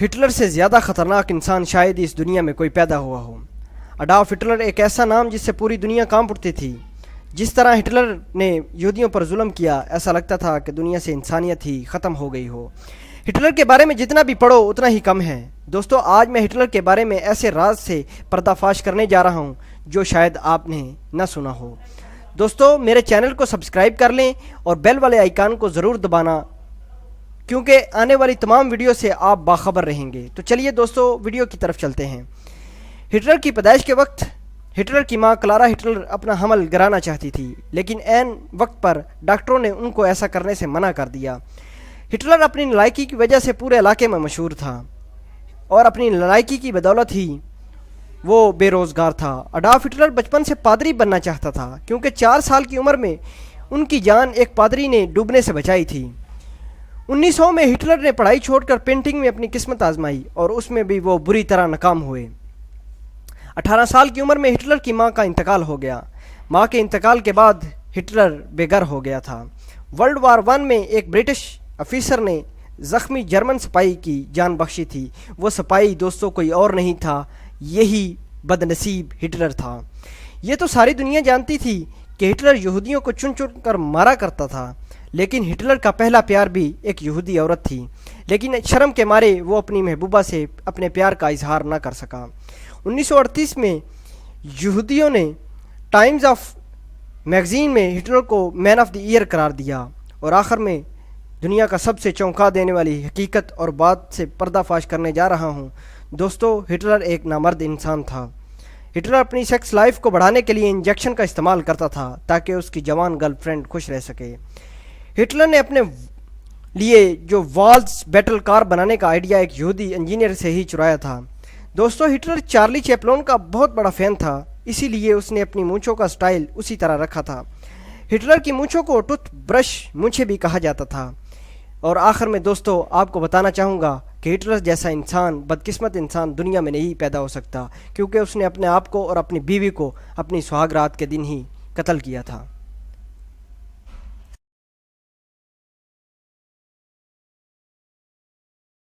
Hitler سے زیادہ خطرناک انسان شاید اس دنیا میں کوئی پیدا ہوا ہو۔ اڈالف ہٹلر ایک ایسا نام جس سے پوری دنیا کانپ اٹھتی تھی۔ جس طرح ہٹلر نے یہودیوں پر ظلم کیا، ایسا لگتا تھا کہ دنیا سے انسانیت ہی ختم ہو گئی ہو۔ ہٹلر کے بارے میں جتنا بھی پڑھو اتنا ہی کم ہے۔ دوستو، آج میں ہٹلر کے بارے میں ایسے راز سے پردہ فاش کرنے جا رہا ہوں جو شاید آپ نے نہ سنا ہو۔ دوستو، میرے چینل کو سبسکرائب کر لیں اور بیل والے آئیکن کو ضرور دبانا، کیونکہ آنے والی تمام ویڈیو سے آپ باخبر رہیں گے۔ تو چلیے دوستو، ویڈیو کی طرف چلتے ہیں۔ ہٹلر کی پیدائش کے وقت ہٹلر کی ماں کلارا ہٹلر اپنا حمل گرانا چاہتی تھی، لیکن عین وقت پر ڈاکٹروں نے ان کو ایسا کرنے سے منع کر دیا۔ ہٹلر اپنی نالائکی کی وجہ سے پورے علاقے میں مشہور تھا، اور اپنی نالائکی کی بدولت ہی وہ بے روزگار تھا۔ اڈالف ہٹلر بچپن سے پادری بننا چاہتا تھا، کیونکہ 4 سال کی عمر میں ان کی جان ایک پادری نے ڈوبنے سے بچائی تھی۔ 1900 میں ہٹلر نے پڑھائی چھوڑ کر پینٹنگ میں اپنی قسمت آزمائی، اور اس میں بھی وہ بری طرح ناکام ہوئے۔ 18 سال کی عمر میں ہٹلر کی ماں کا انتقال ہو گیا۔ ماں کے انتقال کے بعد ہٹلر بے گھر ہو گیا تھا۔ ورلڈ وار 1 میں ایک برٹش افیسر نے زخمی جرمن سپاہی کی جان بخشی تھی۔ وہ سپاہی دوستوں کوئی اور نہیں تھا، یہی بد نصیب ہٹلر تھا۔ یہ تو ساری دنیا جانتی تھی کہ ہٹلر یہودیوں کو چن چن کر مارا کرتا تھا، لیکن ہٹلر کا پہلا پیار بھی ایک یہودی عورت تھی، لیکن شرم کے مارے وہ اپنی محبوبہ سے اپنے پیار کا اظہار نہ کر سکا۔ 1938 میں یہودیوں نے ٹائمز آف میگزین میں ہٹلر کو مین آف دی ایئر قرار دیا، اور آخر میں دنیا کا سب سے چونکا دینے والی حقیقت اور بات سے پردہ فاش کرنے جا رہا ہوں۔ دوستو، ہٹلر ایک نامرد انسان تھا۔ ہٹلر اپنی سیکس لائف کو بڑھانے کے لیے انجیکشن کا استعمال کرتا تھا تاکہ اس کی جوان گرل فرینڈ خوش رہ سکے۔ ہٹلر نے اپنے لیے جو والز بیٹل کار بنانے کا آئیڈیا ایک یہودی انجینئر سے ہی چرایا تھا۔ دوستو، ہٹلر چارلی چیپلون کا بہت بڑا فین تھا، اسی لیے اس نے اپنی مونچھوں کا سٹائل اسی طرح رکھا تھا۔ ہٹلر کی مونچھوں کو ٹوتھ برش مونچھیں بھی کہا جاتا تھا۔ اور آخر میں دوستو، آپ کو بتانا چاہوں گا کہ ہٹلر جیسا انسان، بدقسمت انسان دنیا میں نہیں پیدا ہو سکتا، کیونکہ اس نے اپنے آپ کو اور اپنی بیوی کو اپنی سہاگ رات کے دن ہی قتل کیا تھا۔